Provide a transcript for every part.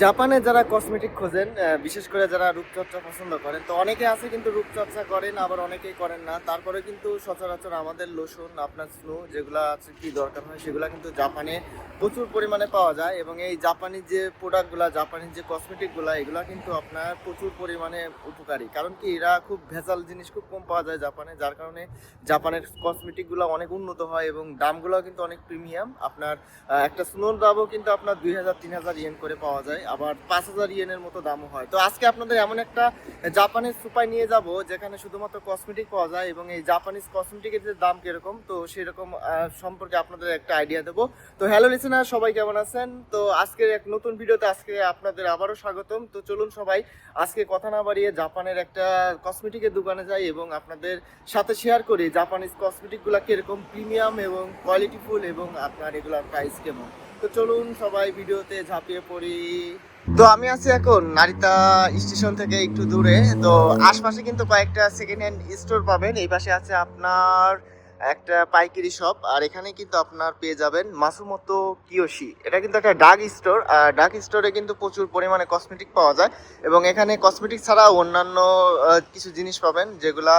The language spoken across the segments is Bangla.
জাপানে যারা কসমেটিক খোঁজেন, বিশেষ করে যারা রূপচর্চা পছন্দ করেন, তো অনেকে আছে কিন্তু রূপচর্চা করেন, আবার অনেকেই করেন না। তারপরে কিন্তু সচরাচর আমাদের লোশন, আপনার স্নো যেগুলো আছে কি দরকার হয়, সেগুলো কিন্তু জাপানে প্রচুর পরিমাণে পাওয়া যায়। এবং এই জাপানি যে প্রোডাক্টগুলো, জাপানি যে কসমেটিকগুলো, এগুলো কিন্তু আপনার প্রচুর পরিমাণে উপকারী। কারণ কি, এরা খুব ভেজাল জিনিস খুব কম পাওয়া যায় জাপানে, যার কারণে জাপানের কসমেটিকগুলো অনেক উন্নত হয় এবং দামগুলো কিন্তু অনেক প্রিমিয়াম। আপনার একটা স্নোর দামও কিন্তু আপনার 2000-3000 ইয়েন করে পাওয়া যায়, আবার 5000 ইয়েনের মতো দামও হয়। তো আজকে আপনাদের এমন একটা জাপানিজ সুপাই নিয়ে যাব যেখানে শুধুমাত্র কসমেটিক পাওয়া যায়, এবং এই জাপানিজ কসমেটিকের যে দাম কিরকম, তো সেরকম সম্পর্কে আপনাদের একটা আইডিয়া দেবো। তো হ্যালো লিসেনার, সবাই কেমন আছেন? তো আজকের এক নতুন ভিডিওতে আজকে আপনাদের আবারও স্বাগতম। তো চলুন সবাই আজকে কথা না বাড়িয়ে জাপানের একটা কসমেটিকের দোকানে যাই এবং আপনাদের সাথে শেয়ার করি জাপানিজ কসমেটিকগুলো কিরকম প্রিমিয়াম এবং কোয়ালিটিফুল, এবং আপনার এগুলোর প্রাইস কেমন। তো চলুন সবাই ভিডিওতে ঝাঁপিয়ে পড়ি। তো আমি আছি এখন নারিতা স্টেশন থেকে একটু দূরে। তো আশপাশে কিন্তু কয়েকটা সেকেন্ড হ্যান্ড স্টোর পাবেন। এই পাশে আছে আপনার একটা পাইকারি শপ, আর এখানে কিন্তু আপনার পেয়ে যাবেন মাসুমোতো কিয়োশি। এটা কিন্তু একটা ডার্ক স্টোর, আর ডার্ক স্টোরে কিন্তু প্রচুর পরিমাণে কসমেটিক পাওয়া যায়। এবং এখানে কসমেটিক ছাড়াও অন্যান্য কিছু জিনিস পাবেন, যেগুলা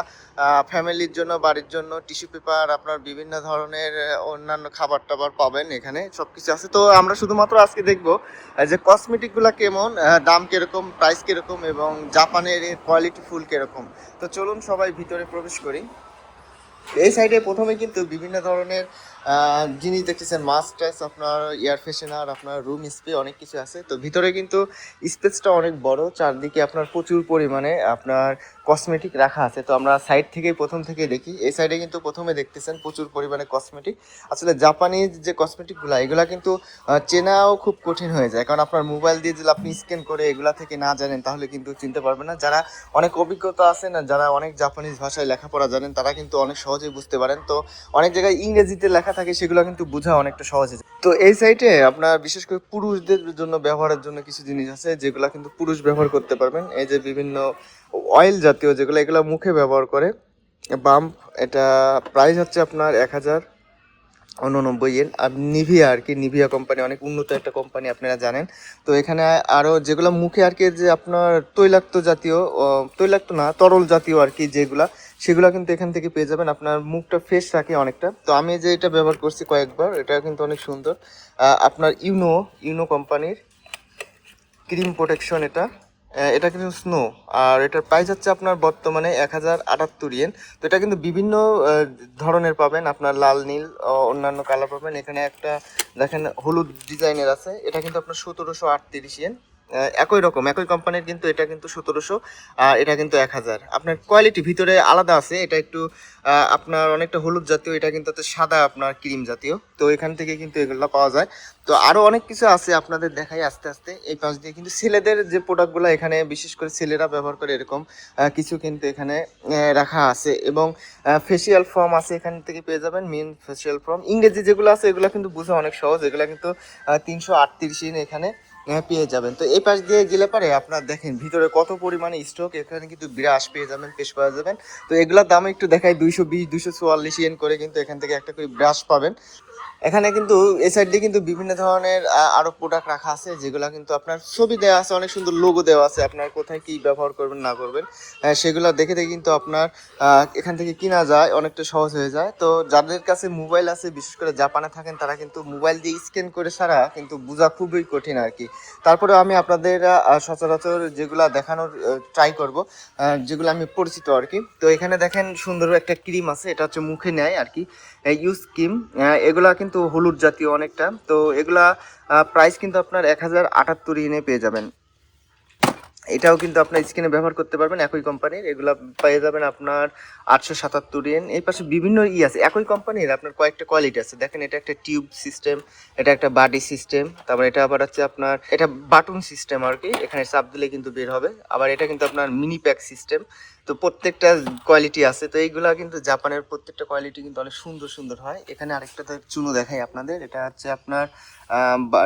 ফ্যামিলির জন্য, বাড়ির জন্য, টিস্যু পেপার, আপনার বিভিন্ন ধরনের অন্যান্য খাবার টাবার পাবেন। এখানে সব কিছু আছে। তো আমরা শুধুমাত্র আজকে দেখবো যে কসমেটিকগুলো কেমন, দাম কিরকম, প্রাইস কিরকম, এবং জাপানের কোয়ালিটি ফুল কিরকম। তো চলুন সবাই ভিতরে প্রবেশ করি। এই সাইডে প্রথমে কিন্তু বিভিন্ন ধরনের জিনিস দেখতেছেন, মাস্ক টাইস, আপনার এয়ার ফ্রেশনার, আপনার রুম স্প্রে, অনেক কিছু আছে। তো ভিতরে কিন্তু স্পেসটা অনেক বড়, চারদিকে আপনার প্রচুর পরিমাণে আপনার কসমেটিক রাখা আছে। তো আমরা সাইড থেকেই প্রথম থেকে দেখি। এই সাইডে কিন্তু প্রথমে দেখতেছেন প্রচুর পরিমাণে কসমেটিক। আসলে জাপানিজ যে কসমেটিকগুলো, এগুলা কিন্তু চেনাও খুব কঠিন হয়ে যায়, কারণ আপনার মোবাইল দিয়ে যদি আপনি স্ক্যান করে এগুলা থেকে না জানেন, তাহলে কিন্তু চিনতে পারবেন না। যারা অনেক অভিজ্ঞতা আছে না, যারা অনেক জাপানিজ ভাষায় লেখাপড়া জানেন, তারা কিন্তু অনেক সহজেই বুঝতে পারেন। তো অনেক জায়গায় ইংরেজিতে লেখা থাকে, সেগুলো কিন্তু বোঝা অনেকটা সহজ হয়ে যায়। তো এই সাইটে আপনার বিশেষ করে পুরুষদের জন্য ব্যবহারের জন্য কিছু জিনিস আছে, যেগুলো কিন্তু পুরুষ ব্যবহার করতে পারবেন। এই যে বিভিন্ন অয়েল জাতীয় যেগুলো, এগুলো মুখে ব্যবহার করে। বাম্প, এটা প্রাইস হচ্ছে আপনার 1099 ইয়েন। আর নিভিয়া, আর কি নিভিয়া কোম্পানি অনেক উন্নত একটা কোম্পানি, আপনারা জানেন। তো এখানে আরও যেগুলো মুখে আর কি, যে আপনার তৈলাক্ত জাতীয়, তৈলাক্ত না, তরল জাতীয় আর কি যেগুলা, সেগুলো কিন্তু এখান থেকে পেয়ে যাবেন। আপনার মুখটা ফ্রেশ রাখে অনেকটা। তো আমি যে এটা ব্যবহার করছি কয়েকবার, এটা কিন্তু অনেক সুন্দর। আপনার ইউনো ইউনো কোম্পানির ক্রিম প্রোটেকশন এটা। এটা কিন্তু স্নো, আর এটার প্রাইস হচ্ছে আপনার বর্তমানে 1078 ইয়েন। তো এটা কিন্তু বিভিন্ন ধরনের পাবেন, আপনার লাল, নীল, অন্যান্য কালার পাবেন। এখানে একটা দেখেন হলুদ ডিজাইনের আছে, এটা কিন্তু আপনার 1738 ইয়েন। একই রকম, একই কোম্পানির, কিন্তু এটা কিন্তু 1700, আর এটা কিন্তু 1000। আপনার কোয়ালিটি ভিতরে আলাদা আছে। এটা একটু আপনার অনেকটা হলুদ জাতীয়, এটা কিন্তু সাদা আপনার ক্রিম জাতীয়। তো এখান থেকে কিন্তু এগুলো পাওয়া যায়। তো আরো অনেক কিছু আছে, আপনাদের দেখাই আস্তে আস্তে। এই পাশ দিয়ে কিন্তু ছেলেদের যে প্রোডাক্টগুলো, এখানে বিশেষ করে ছেলেরা ব্যবহার করে এরকম কিছু কিন্তু এখানে রাখা আছে। এবং ফেসিয়াল ফর্ম আছে, এখান থেকে পেয়ে যাবেন মেন ফেসিয়াল ফর্ম। ইংরেজি যেগুলো আছে, এগুলো কিন্তু বোঝা অনেক সহজ। এগুলো কিন্তু 338 এখানে পেয়ে যাবেন। তো এই পাশ দিয়ে গেলে পারে আপনার দেখেন ভিতরে কত পরিমাণে স্টক। এখানে কিন্তু ব্রাশ পেয়ে যাবেন, পেস্ট পাওয়া যাবেন। তো এগুলোর দাম একটু দেখাই, 220-244 ইয়েন করে কিন্তু এখান থেকে একটা করে ব্রাশ পাবেন। এখানে কিন্তু এই সাইড দিয়ে কিন্তু বিভিন্ন ধরনের আরো প্রোডাক্ট রাখা আছে, যেগুলো কিন্তু আপনার ছবি দেওয়া আছে, অনেক সুন্দর লোগো দেওয়া আছে, আপনার কোথায় কি ব্যবহার করবেন না করবেন সেগুলো দেখে দেখে কিন্তু আপনার এখান থেকে কিনা যায়, অনেকটা সহজ হয়ে যায়। তো যাদের কাছে মোবাইল আছে, বিশেষ করে জাপানে থাকেন, তারা কিন্তু মোবাইল দিয়ে স্ক্যান করে ছাড়া কিন্তু বোঝা খুবই কঠিন আর কি। তারপরে আমি আপনাদের সচরাচর যেগুলা দেখানোর ট্রাই করব, যেগুলো আমি পরিচিত আর কি। তো এখানে দেখেন সুন্দর একটা ক্রিম আছে, এটা হচ্ছে মুখে নেয় আর কি, ইউজ ক্রিম। এগুলা কিন্তু হলুদ জাতীয় অনেকটা। তো এগুলা প্রাইস কিন্তু আপনার 1078 ইয়েনে পেয়ে যাবেন। এটাও কিন্তু আপনার স্কিনে ব্যবহার করতে পারবেন, একই কোম্পানির। এগুলা পেয়ে যাবেন আপনার 877 ইয়েন। এই পাশে বিভিন্ন আছে একই কোম্পানির, আপনার কয়েকটা কোয়ালিটি আছে। দেখেন, এটা একটা টিউব সিস্টেম, এটা একটা বাডি সিস্টেম, তারপর এটা আবার হচ্ছে আপনার এটা বাটন সিস্টেম আর কি, এখানে চাপ দিলে কিন্তু বের হবে। আবার এটা কিন্তু আপনার মিনি প্যাক সিস্টেম। তো প্রত্যেকটা কোয়ালিটি আছে। তো এইগুলা কিন্তু জাপানের প্রত্যেকটা কোয়ালিটি কিন্তু অনেক সুন্দর সুন্দর হয়। এখানে আরেকটা চুনো দেখাই আপনাদের, এটা হচ্ছে আপনার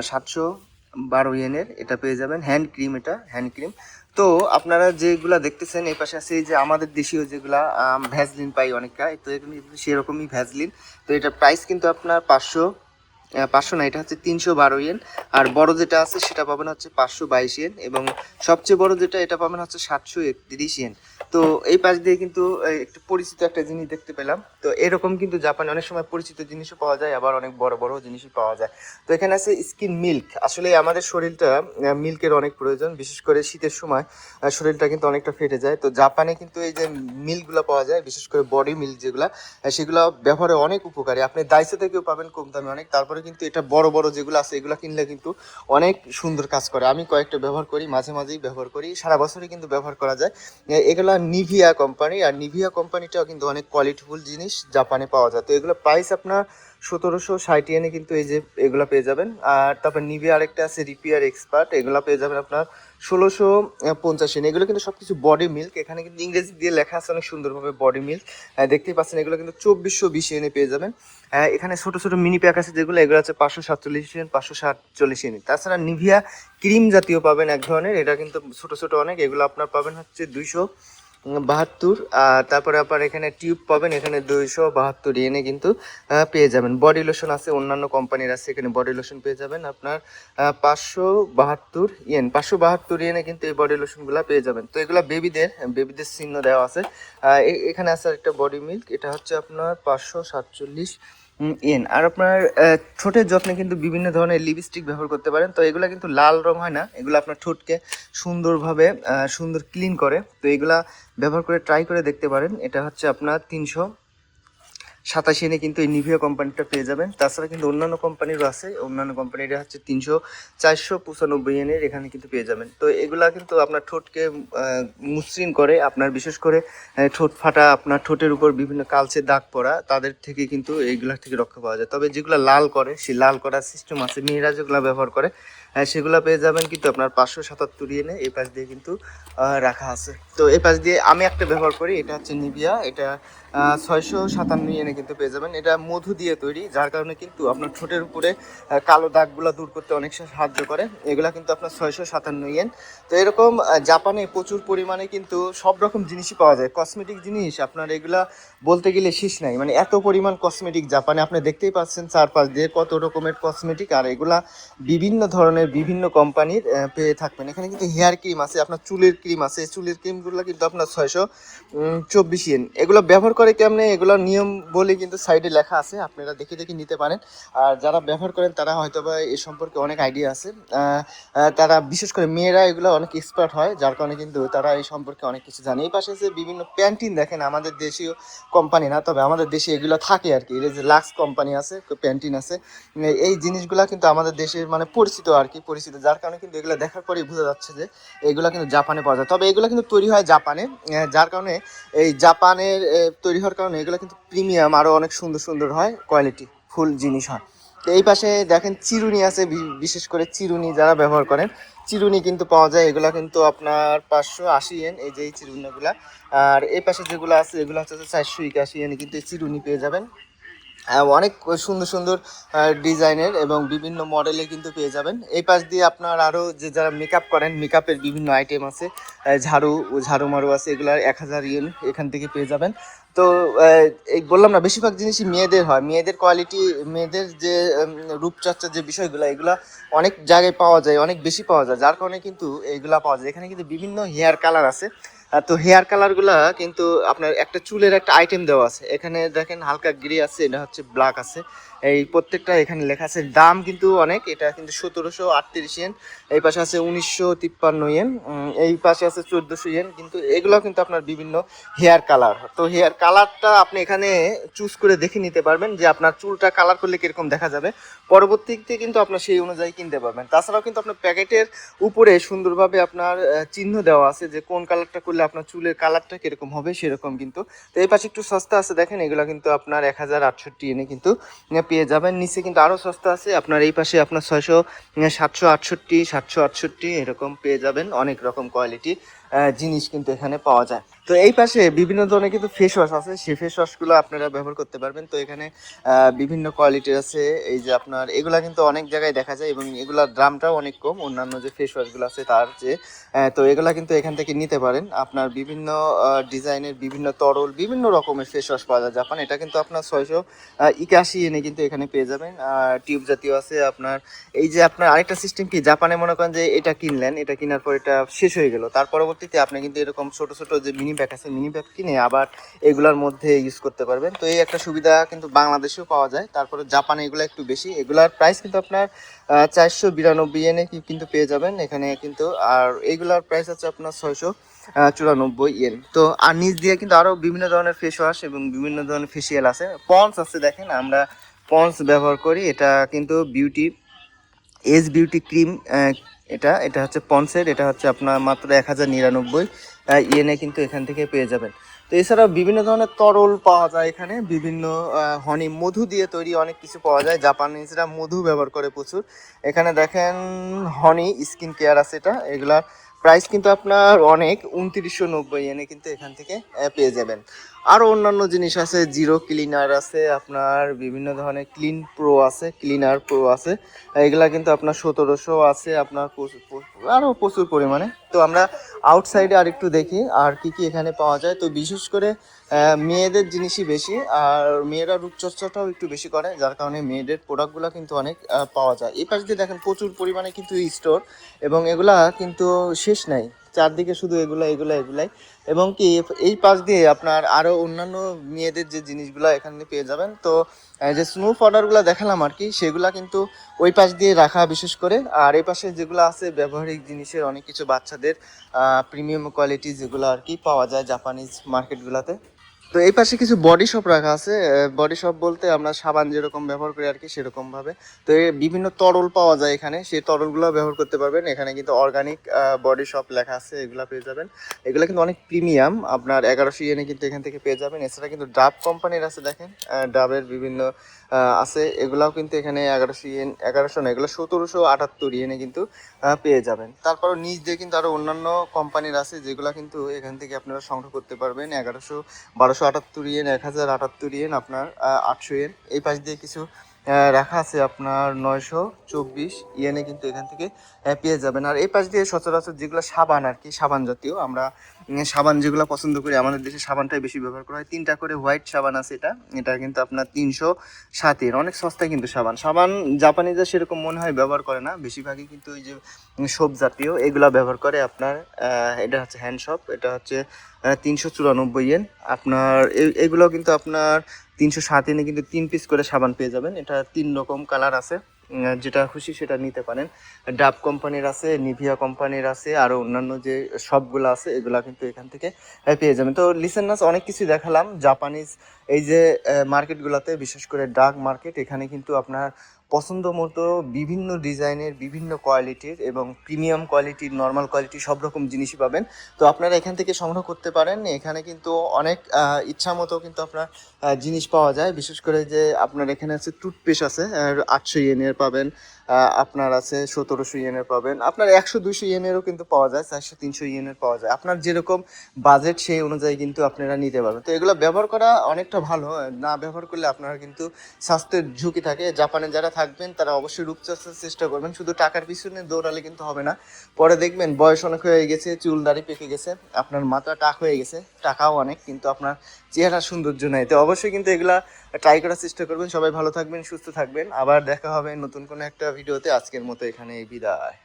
712 ইয়েনের, এটা পেয়ে যাবেন। হ্যান্ড ক্রিম, এটা হ্যান্ড ক্রিম। তো আপনারা যেগুলা দেখতেছেন এই পাশে আছে, এই যে আমাদের দেশীয় যেগুলা ভ্যাসলিন পাই অনেকটা, তো এখানে সেরকমই ভ্যাসলিন। তো এটার প্রাইস কিন্তু আপনার 500 না, এটা হচ্ছে 312 ইয়েন। আর বড় যেটা আছে সেটা পাবেন হচ্ছে 522 ইয়েন, এবং সবচেয়ে বড় যেটা এটা পাবেন হচ্ছে 731 ইয়েন। তো এই পাশ দিয়ে কিন্তু একটু পরিচিত একটা জিনিস দেখতে পেলাম। তো এরকম কিন্তু জাপানে অনেক সময় পরিচিত জিনিসও পাওয়া যায়, আবার অনেক বড় বড় জিনিসও পাওয়া যায়। তো এখানে আছে স্কিন মিল্ক। আসলে আমাদের শরীরটা মিল্কের অনেক প্রয়োজন, বিশেষ করে শীতের সময় শরীরটা কিন্তু অনেকটা ফেটে যায়। তো জাপানে কিন্তু এই যে মিল্কগুলো পাওয়া যায়, বিশেষ করে বডি মিল্ক যেগুলো, সেগুলো ব্যবহারে অনেক উপকারী। আপনি দাইসো থেকেও পাবেন কম দামে অনেক। তারপরে কিন্তু এটা বড় বড় যেগুলো আছে এগুলো কিনলে কিন্তু অনেক সুন্দর কাজ করে। আমি কয়েকটা ব্যবহার করি, মাঝে মাঝেই ব্যবহার করি, সারা বছরই কিন্তু ব্যবহার করা যায়। এগুলা নিভিয়া কোম্পানি, আর নিভিয়া কোম্পানিটাও কিন্তু অনেক কোয়ালিটিফুল জিনিস জাপানে পাওয়া যায়। তো এগুলো প্রাইস আপনার 1760 ইয়েনে কিন্তু এই যে এগুলো পেয়ে যাবেন। আর তারপর নিভিয়া আরেকটা আছে রিপেয়ার এক্সপার্ট, এগুলো পেয়ে যাবেন আপনার 1650 ইয়েন। এগুলো কিন্তু সবকিছু বডি মিল্ক, এখানে কিন্তু ইংরেজি দিয়ে লেখা আছে অনেক সুন্দরভাবে বডি মিল্ক, দেখতেই পাচ্ছেন। এগুলো কিন্তু 2420 ইয়েনে পেয়ে যাবেন। এখানে ছোট ছোট মিনি প্যাক আছে যেগুলো, এগুলো আছে 547 ইয়েন, 547 ইয়েন। তাছাড়া নিভিয়া ক্রিম জাতীয় পাবেন এক ধরনের, এটা কিন্তু ছোট ছোট অনেক, এগুলো আপনার পাবেন হচ্ছে 272। আর তারপরে আপনার এখানে টিউব পাবেন, এখানে 272 ইয়েনে কিন্তু পেয়ে যাবেন। বডি লোশন আছে, অন্যান্য কোম্পানির আছে, এখানে বডি লোশন পেয়ে যাবেন আপনার 572 ইয়েন। 572 ইয়েনে কিন্তু এই বডি লোশনগুলো পেয়ে যাবেন। তো এগুলো বেবিদের চিহ্ন দেওয়া আছে। এখানে আছে একটা বডি মিল্ক, এটা হচ্ছে আপনার 547 ইয়েন। আর আপনার ঠোঁটের যত্নে কিন্তু বিভিন্ন ধরনের লিপস্টিক ব্যবহার করতে পারেন। তো এগুলা কিন্তু লাল রং হয় না, এগুলো আপনার ঠোঁটকে সুন্দরভাবে সুন্দর ক্লিন করে। তো এগুলা ব্যবহার করে ট্রাই করে দেখতে পারেন। এটা হচ্ছে আপনার 387 ইয়েনে কিন্তু এই নিভিয়া কোম্পানিটা পেয়ে যাবেন। তাছাড়া কিন্তু অন্যান্য কোম্পানিরও আছে, অন্যান্য কোম্পানিটা হচ্ছে 495 ইয়েনের, এখানে কিন্তু পেয়ে যাবেন। তো এগুলা কিন্তু আপনার ঠোঁটকে মসৃণ করে, আপনার বিশেষ করে ঠোঁট ফাটা, আপনার ঠোঁটের উপর বিভিন্ন কালচে দাগ পড়া, তাদের থেকে কিন্তু এইগুলা থেকে রক্ষা পাওয়া যায়। তবে যেগুলো লাল করে, সেই লাল করার সিস্টেম আছে, মেয়েরা যেগুলো ব্যবহার করে সেগুলো পেয়ে যাবেন কিন্তু আপনার 577 ইয়েনে। এই পাশ দিয়ে কিন্তু রাখা আছে। তো এই পাশ দিয়ে আমি একটা ব্যবহার করি, এটা হচ্ছে নিভিয়া, এটা 657 ইয়েনে কিন্তু পেয়ে যাবেন। এটা মধু দিয়ে তৈরি, যার কারণে কিন্তু আপনার ঠোঁটের উপরে কালো দাগগুলো দূর করতে অনেক সাহায্য করে। এগুলা কিন্তু আপনার 657 ইয়েন। তো এরকম জাপানে প্রচুর পরিমাণে কিন্তু সব রকম জিনিসই পাওয়া যায়, কসমেটিক জিনিস আপনার এগুলা বলতে গেলে শেষ নাই। মানে এত পরিমাণ কসমেটিক জাপানে, আপনি দেখতেই পাচ্ছেন চারপাশ দিয়ে কত রকমের কসমেটিক, আর এগুলা বিভিন্ন ধরনের বিভিন্ন কোম্পানির পেয়ে থাকবেন। এখানে কিন্তু হেয়ার ক্রিম আছে, আপনার চুলের ক্রিম আছে, চুলের ক্রিমগুলো কিন্তু আপনার 624 ইয়েন। এগুলো ব্যবহার করে কেমনে, এগুলোর নিয়ম বলে কিন্তু সাইডে লেখা আছে, আপনারা দেখে দেখে নিতে পারেন। আর যারা ব্যবহার করেন তারা হয়তো বা এ সম্পর্কে অনেক আইডিয়া আছে। তারা বিশেষ করে মেয়েরা এগুলো অনেক এক্সপার্ট হয়, যার কারণে কিন্তু তারা এই সম্পর্কে অনেক কিছু জানে। এই পাশে যে বিভিন্ন প্যান্টিন দেখেন, আমাদের দেশীয় কোম্পানি না, তবে আমাদের দেশে এগুলো থাকে আর কি। এই যে লাক্স কোম্পানি আছে, প্যান্টিন আছে, এই জিনিসগুলা কিন্তু আমাদের দেশের মানে পরিচিত আর কি, পরিচিত, যার কারণে কিন্তু এগুলো দেখার পরেই বোঝা যাচ্ছে যে এগুলো কিন্তু জাপানে পাওয়া যায়। তবে এগুলো কিন্তু তৈরি হয় জাপানে, যার কারণে এই জাপানের তৈরি হওয়ার কারণে এগুলো কিন্তু প্রিমিয়াম, আরও অনেক সুন্দর সুন্দর হয়, কোয়ালিটি ফুল জিনিস হয়। তো এই পাশে দেখেন চিরুনি আছে, বিশেষ করে চিরুনি যারা ব্যবহার করেন, চিরুনি কিন্তু পাওয়া যায়। এগুলা কিন্তু আপনার 580 ইয়েন, এই যে এই চিরুনিগুলা। আর এই পাশে যেগুলো আছে এগুলো হচ্ছে 481 ইয়েনে কিন্তু এই চিরুনি পেয়ে যাবেন। অনেক সুন্দর সুন্দর ডিজাইনের এবং বিভিন্ন মডেলে কিন্তু পেয়ে যাবেন। এই পাশ দিয়ে আপনার আরও যে যারা মেকআপ করেন, মেকআপের বিভিন্ন আইটেম আছে, ঝাড়ু মারু আছে, এগুলার 1000 ইয়েন এখান থেকে পেয়ে যাবেন। তো এই বললাম না, বেশিরভাগ জিনিসই মেয়েদের হয়, মেয়েদের কোয়ালিটি, মেয়েদের যে রূপচর্চার যে বিষয়গুলো, এগুলা অনেক জায়গায় পাওয়া যায়, অনেক বেশি পাওয়া যায়, যার কারণে কিন্তু এইগুলা পাওয়া যায়। এখানে কিন্তু বিভিন্ন হেয়ার কালার আছে। তো হেয়ার কালারগুলা কিন্তু আপনার একটা চুলের একটা আইটেম দেওয়া আছে, এখানে দেখেন হালকা গ্রে আছে, এটা হচ্ছে ব্ল্যাক আছে, এই প্রত্যেকটা এখানে লেখা আছে। দাম কিন্তু অনেক, এটা কিন্তু 1738 ইয়েন। এই পাশে আছে 1953 ইয়েন, এই পাশে আছে 1400 ইয়েন। কিন্তু এগুলো কিন্তু আপনার বিভিন্ন হেয়ার কালার। তো হেয়ার কালারটা আপনি এখানে চুজ করে দেখে নিতে পারবেন যে আপনার চুলটা কালার করলে কীরকম দেখা যাবে, পরবর্তীতে কিন্তু আপনার সেই অনুযায়ী কিনতে পারবেন। তাছাড়াও কিন্তু আপনার প্যাকেটের উপরে সুন্দরভাবে আপনার চিহ্ন দেওয়া আছে যে কোন কালারটা করলে আপনার চুলের কালারটা কিরকম হবে সেরকম কিন্তু। তো এই পাশে একটু সস্তা আছে, দেখেন এগুলো কিন্তু আপনার 1068 ইয়েনে কিন্তু পেয়ে যাবেন। নিচে কিন্তু আরও সস্তা আছে, আপনার এই পাশে আপনার 768 এরকম পেয়ে যাবেন, অনেক রকম কোয়ালিটি। জিনিস কিন্তু এখানে পাওয়া যায়। তো এই পাশে বিভিন্ন ধরনের কিন্তু ফেস ওয়াশ আছে, সেই ফেস ওয়াশগুলো আপনারা ব্যবহার করতে পারবেন। তো এখানে বিভিন্ন কোয়ালিটির আছে, এই যে আপনার এগুলা কিন্তু অনেক জায়গায় দেখা যায় এবং এগুলার দামটাও অনেক কম অন্যান্য যে ফেস ওয়াশগুলো আছে তার চেয়ে। তো এগুলা কিন্তু এখান থেকে নিতে পারেন। আপনার বিভিন্ন ডিজাইনের বিভিন্ন তরল বিভিন্ন রকমের ফেস ওয়াশ পাওয়া যায় জাপান। এটা কিন্তু আপনার 681 এনে কিন্তু এখানে পেয়ে যাবেন। টিউব জাতীয় আছে আপনার। এই যে আপনার আরেকটা সিস্টেম কি, জাপানে মনে করেন যে এটা কিনলেন, এটা কেনার পর এটা শেষ হয়ে গেল, তার পরবর্তীতে আপনি কিন্তু এরকম ছোট ছোট যে মিনি ব্যাগ আছে, মিনি ব্যাগ কিনে আবার এগুলোর মধ্যে ইউজ করতে পারবেন। তো এই একটা সুবিধা কিন্তু বাংলাদেশেও পাওয়া যায়। তারপরে জাপানে এগুলো একটু বেশি, এগুলার প্রাইস কিন্তু আপনার 492 এনে কিন্তু পেয়ে যাবেন এখানে কিন্তু। আর এইগুলার প্রাইস আছে আপনার 694 ইয়েন। তো আর নিচ দিয়ে কিন্তু আরো বিভিন্ন ধরনের ফেস ওয়াশ এবং বিভিন্ন ধরনের ফেসিয়াল আছে। পন্স আছে, দেখেন আমরা পন্স ব্যবহার করি, এটা কিন্তু বিউটি এজ বিউটি ক্রিম। এটা এটা হচ্ছে পন্সের, এটা হচ্ছে আপনার মাত্র 1099 ইয়েনে কিন্তু এখান থেকে পেয়ে যাবেন। তো এছাড়াও বিভিন্ন ধরনের তরল পাওয়া যায় এখানে, বিভিন্ন হনি মধু দিয়ে তৈরি অনেক কিছু পাওয়া যায়। জাপানিজরা মধু ব্যবহার করে প্রচুর। এখানে দেখেন হনি স্কিন কেয়ার আছে, এটা এগুলার প্রাইস কিন্তু আপনার অনেক 2990 এনে কিন্তু এখান থেকে পেয়ে যাবেন। আরও অন্যান্য জিনিস আছে, জিরো ক্লিনার আছে আপনার, বিভিন্ন ধরনের ক্লিনার প্রো আছে, এগুলা কিন্তু আপনার 1700 আছে আপনার, আরও প্রচুর পরিমাণে। তো আমরা আউটসাইডে আর একটু দেখি আর কি কি এখানে পাওয়া যায়। তো বিশেষ করে মেয়েদের জিনিসই বেশি, আর মেয়েরা রূপচর্চাটাও একটু বেশি করে, যার কারণে মেয়েদের প্রোডাক্টগুলো কিন্তু অনেক পাওয়া যায়। এই পাশ দিয়ে দেখেন প্রচুর পরিমাণে কিন্তু স্টোর, এবং এগুলা কিন্তু শেষ নাই, চারদিকে শুধু এগুলাই। এবং কি এই পাশ দিয়ে আপনার আরও অন্যান্য মেয়েদের যে জিনিসগুলো এখানে পেয়ে যাবেন। তো যে স্নো পাউডারগুলো দেখালাম আর কি, সেগুলা কিন্তু ওই পাশ দিয়ে রাখা বিশেষ করে। আর এই পাশে যেগুলো আছে ব্যবহারিক জিনিসের অনেক কিছু, বাচ্চাদের প্রিমিয়াম কোয়ালিটি যেগুলো আর কি পাওয়া যায় জাপানিজ মার্কেটগুলোতে। তো এই পাশে কিছু বডি শপ রাখা আছে। বডি শপ বলতে আমরা সাবান যেরকম ব্যবহার করি আর কি সেরকম ভাবে। তো এই বিভিন্ন তরল পাওয়া যায় এখানে, সেই তরলগুলো ব্যবহার করতে পারবেন। এখানে কিন্তু অর্গানিক বডি শপ লেখা আছে, এগুলো পেয়ে যাবেন। এগুলো কিন্তু অনেক প্রিমিয়াম, আপনার 1100 ইয়েনে কিন্তু এখান থেকে পেয়ে যাবেন। এছাড়া কিন্তু ডাব কোম্পানির আছে, দেখেন ডাবের বিভিন্ন আছে, এগুলাও কিন্তু এখানে 1100 ইয়েন, 1100 না, এগুলো 1778 ইয়েনে কিন্তু পেয়ে যাবেন। তারপরও নিচ দিয়ে কিন্তু আরও অন্যান্য কোম্পানির আছে, যেগুলো কিন্তু এখান থেকে আপনারা সংগ্রহ করতে পারবেন। 1100, 1278 ইয়েন, 1078 ইয়েন, আপনার 800 ইয়েন। এই পাশ দিয়ে কিছু রাখা আছে আপনার 924 ইয়েনে কিন্তু এখান থেকে পেয়ে যাবেন। আর এই পাশ দিয়ে সচরাচর যেগুলো সাবান আর কি, সাবান জাতীয়, আমরা সাবান যেগুলো পছন্দ করি, আমাদের দেশে সাবানটাই বেশি ব্যবহার করা হয়। 3টা করে হোয়াইট সাবান আছে, এটা কিন্তু আপনার 307 এর, অনেক সস্তায় কিন্তু সাবান জাপানিজরা সেরকম মনে হয় ব্যবহার করে না, বেশিরভাগই কিন্তু ওই যে সোপ জাতীয় এগুলা ব্যবহার করে আপনার। এটা হচ্ছে হ্যান্ড শপ, এটা হচ্ছে 394 ইয়েন। আপনার এগুলো কিন্তু আপনার 307 এনে কিন্তু 3 পিস করে সাবান পেয়ে যাবেন। এটা 3 রকম কালার আছে, যেটা খুশি সেটা নিতে পারেন। ডাব কোম্পানির আছে, নিভিয়া কোম্পানির আছে, আরও অন্যান্য যে শপগুলো আছে এগুলা কিন্তু এখান থেকে পেয়ে যাবেন। তো লিসেনার্স, অনেক কিছু দেখালাম জাপানিজ এই যে মার্কেটগুলোতে, বিশেষ করে ডাক মার্কেট। এখানে কিন্তু আপনার পছন্দ মতো বিভিন্ন ডিজাইনের, বিভিন্ন কোয়ালিটির এবং প্রিমিয়াম কোয়ালিটির, নর্মাল কোয়ালিটি সব রকম জিনিসই পাবেন। তো আপনারা এখান থেকে সংগ্রহ করতে পারেন। এখানে কিন্তু অনেক ইচ্ছা মতো কিন্তু আপনার জিনিস পাওয়া যায়। বিশেষ করে যে আপনার এখানে আছে টুথপেস্ট আছে, 800 ইয়েনের পাবেন, আপনার আছে 1700 ইয়েনের পাবেন, আপনার 100-200 ইয়েনেরও কিন্তু পাওয়া যায়, 400-300 ইয়েনের পাওয়া যায়। আপনার যেরকম বাজেট সেই অনুযায়ী কিন্তু আপনারা নিতে পারবেন। তো এগুলো ব্যবহার করা অনেকটা ভালো, না ব্যবহার করলে আপনারা কিন্তু স্বাস্থ্যের ঝুঁকি থাকে। জাপানে যারা থাকবেন তারা অবশ্যই রূপচর্চার চেষ্টা করবেন, শুধু টাকার পিছনে দৌড়ালে কিন্তু হবে না। পরে দেখবেন বয়স অনেক হয়ে গেছে, চুল দাড়ি পেকে গেছে, আপনার মাথা টাক হয়ে গেছে, টাকাও অনেক, কিন্তু আপনার চেহারা সৌন্দর্য নাই। তো অবশ্যই কিন্তু এগুলা ট্রাই করার চেষ্টা করবেন। সবাই ভালো থাকবেন, সুস্থ থাকবেন, আবার দেখা হবে নতুন কোনো একটা ভিডিওতে। আজকের মতো এখানে বিদায়।